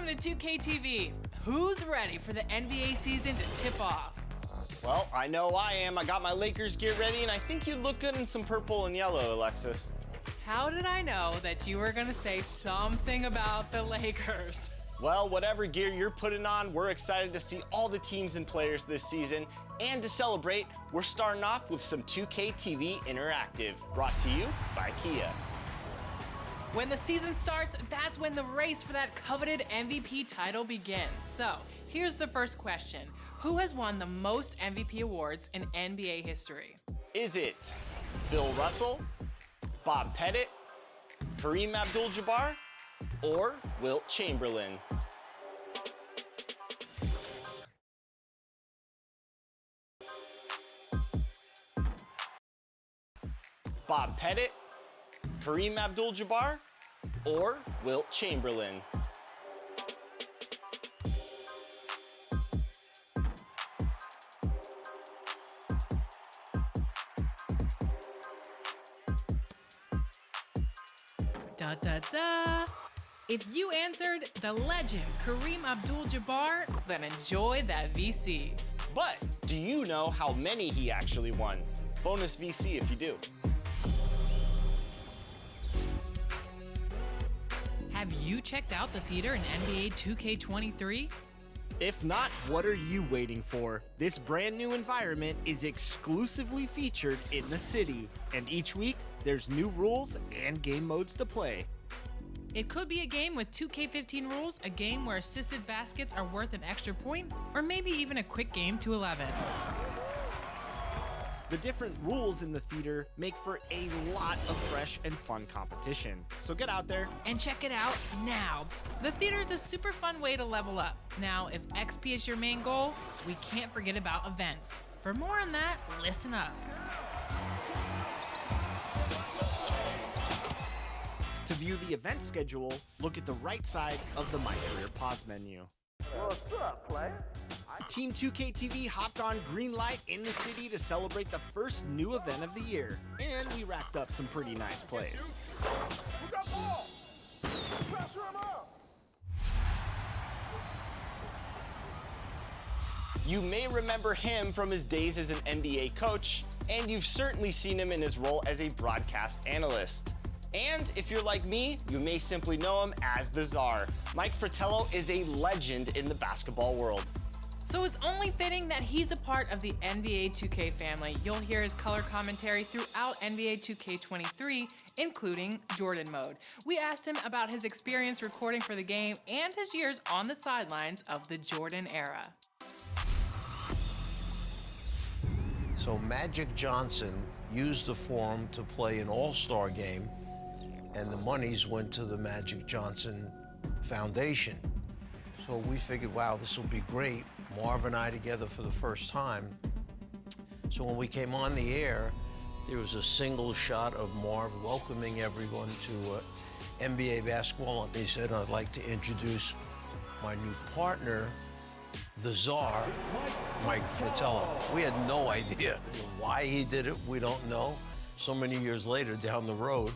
Welcome to 2K TV. Who's ready for the NBA season to tip off? Well, I know I am. I got my Lakers gear ready, and I think you'd look good in some purple and yellow, Alexis. How did I know that you were going to say something about the Lakers? Well, whatever gear you're putting on, we're excited to see all the teams and players this season. And to celebrate, we're starting off with some 2K TV Interactive, brought to you by Kia. When the season starts, that's when the race for that coveted MVP title begins. So, here's the first question. Who has won the most MVP awards in NBA history? Is it Bill Russell, Bob Pettit, Kareem Abdul-Jabbar, or Wilt Chamberlain? Bob Pettit, Kareem Abdul-Jabbar, or Wilt Chamberlain? Da da da! If you answered the legend Kareem Abdul-Jabbar, then enjoy that VC. But do you know how many he actually won? Bonus VC if you do. Have you checked out the theater in NBA 2K23? If not, what are you waiting for? This brand new environment is exclusively featured in the city, and each week there's new rules and game modes to play. It could be a game with 2K15 rules, a game where assisted baskets are worth an extra point, or maybe even a quick game to 11. The different rules in the theater make for a lot of fresh and fun competition. So get out there and check it out now. The theater is a super fun way to level up. Now, if XP is your main goal, we can't forget about events. For more on that, listen up. To view the event schedule, look at the right side of the My Career Pause menu. What's up, player? Team 2K TV hopped on green light in the city to celebrate the first new event of the year, and we racked up some pretty nice plays. We got ball! Pressure him up! You may remember him from his days as an NBA coach, and you've certainly seen him in his role as a broadcast analyst. And if you're like me, you may simply know him as the Czar. Mike Fratello is a legend in the basketball world. So it's only fitting that he's a part of the NBA 2K family. You'll hear his color commentary throughout NBA 2K23, including Jordan mode. We asked him about his experience recording for the game and his years on the sidelines of the Jordan era. So Magic Johnson used the forum to play an all-star game, and the monies went to the Magic Johnson Foundation. So we figured, wow, this will be great. Marv and I together for the first time. So when we came on the air, there was a single shot of Marv welcoming everyone to NBA basketball. And he said, I'd like to introduce my new partner, the Czar, Mike Fratello. We had no idea why he did it. We don't know. So many years later, down the road,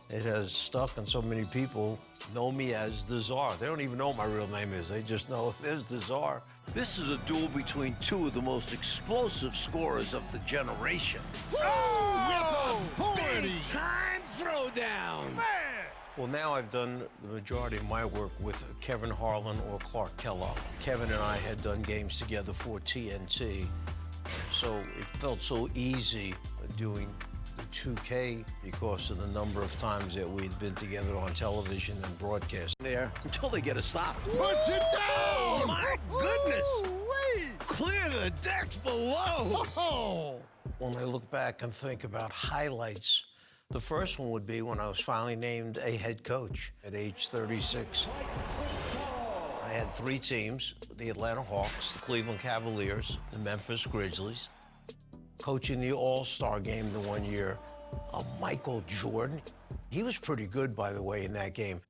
it has stuck, and so many people know me as the Czar. They don't even know what my real name is. They just know there's the Czar. This is a duel between two of the most explosive scorers of the generation. Oh! Big time throwdown! Man! Well, now I've done the majority of my work with Kevin Harlan or Clark Kellogg. Kevin and I had done games together for TNT, so it felt so easy doing the 2K because of the number of times that we'd been together on television and broadcast there until they get a stop. Put it down! Oh, my goodness! Ooh-wee! Clear the decks below! Oh. When I look back and think about highlights, the first one would be when I was finally named a head coach at age 36. I had 3 teams, the Atlanta Hawks, the Cleveland Cavaliers, the Memphis Grizzlies. Coaching the All-Star game the one year, Michael Jordan. He was pretty good, by the way, in that game.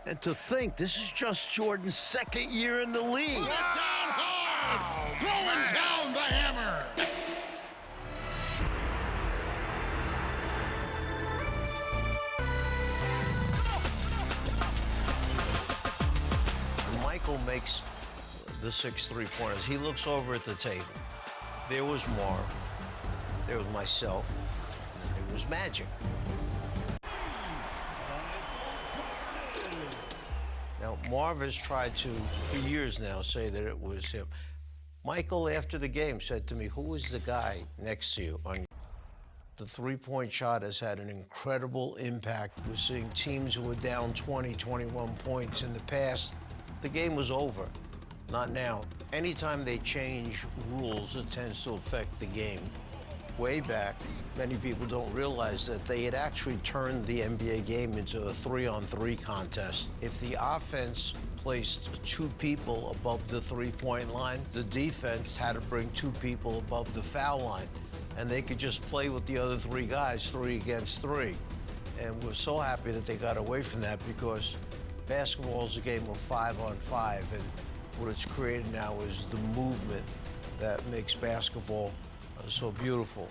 And to think, this is just Jordan's second year in the league. Let down hard! Throwing down the hammer! makes the 6 3-pointers. He looks over at the table. There was Marv, there was myself, and there was Magic. Now, Marv has tried to, for years now, say that it was him. Michael, after the game, said to me, who was the guy next to you? The 3-point shot has had an incredible impact. We're seeing teams who were down 20, 21 points in the past. The game was over, not now. Anytime they change rules, it tends to affect the game. Way back, many people don't realize that they had actually turned the NBA game into a 3-on-3 contest. If the offense placed 2 people above the 3-point line, the defense had to bring 2 people above the foul line. And they could just play with the other 3 guys, 3 against 3. And we're so happy that they got away from that, because basketball is a game of 5-on-5, and what it's created now is the movement that makes basketball so beautiful.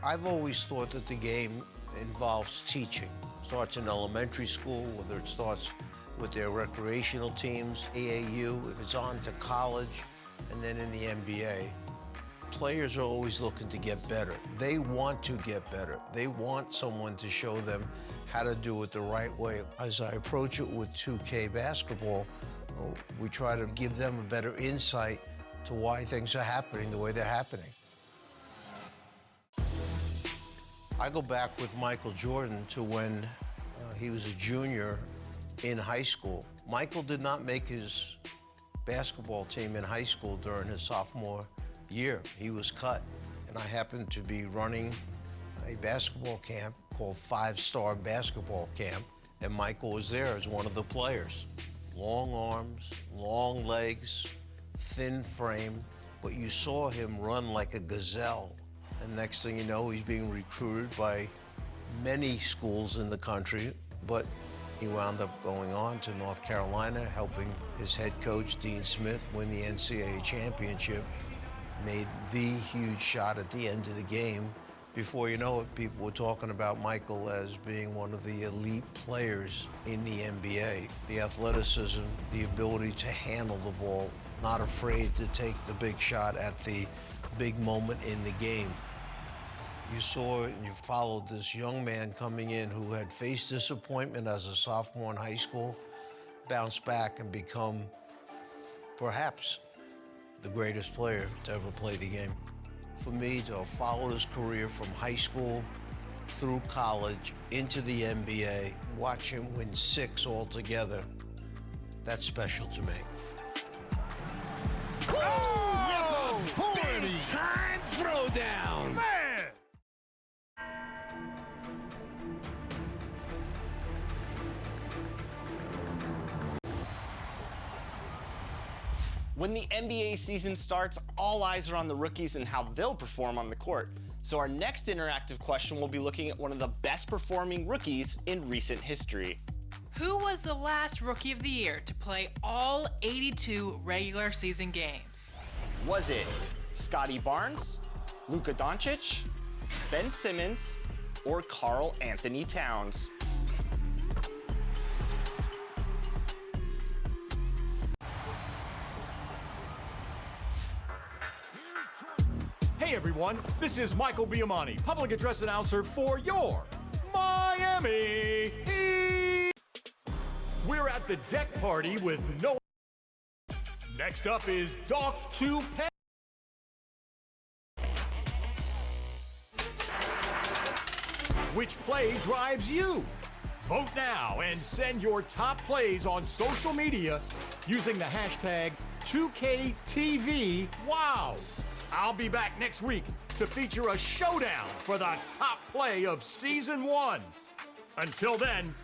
I've always thought that the game involves teaching. It starts in elementary school, whether it starts with their recreational teams, AAU, if it's on to college, and then in the NBA. Players are always looking to get better. They want to get better. They want someone to show them how to do it the right way. As I approach it with 2K basketball, we try to give them a better insight to why things are happening the way they're happening. I go back with Michael Jordan to when he was a junior in high school. Michael did not make his basketball team in high school during his sophomore year. He was cut, and I happened to be running a basketball camp called 5-Star Basketball Camp, and Michael was there as one of the players. Long arms, long legs, thin frame, but you saw him run like a gazelle. And next thing you know, he's being recruited by many schools in the country, but he wound up going on to North Carolina, helping his head coach, Dean Smith, win the NCAA championship, made the huge shot at the end of the game. Before you know it, people were talking about Michael as being one of the elite players in the NBA. The athleticism, the ability to handle the ball, not afraid to take the big shot at the big moment in the game. You saw and you followed this young man coming in who had faced disappointment as a sophomore in high school, bounce back and become perhaps the greatest player to ever play the game. For me to have followed his career from high school through college into the NBA, watch him win 6 altogether, that's special to me. Oh, Big time throwdown! man! When the NBA season starts, all eyes are on the rookies and how they'll perform on the court. So our next interactive question will be looking at one of the best performing rookies in recent history. Who was the last Rookie of the Year to play all 82 regular season games? Was it Scotty Barnes, Luka Doncic, Ben Simmons, or Karl-Anthony Towns? Hey everyone, this is Michael Biamani, public address announcer for your Miami Heat. We're at the deck party with no. Next up is Doc 2 Pet. Which play drives you? Vote now and send your top plays on social media using the hashtag 2KTVWOW. I'll be back next week to feature a showdown for the top play of Season 1. Until then,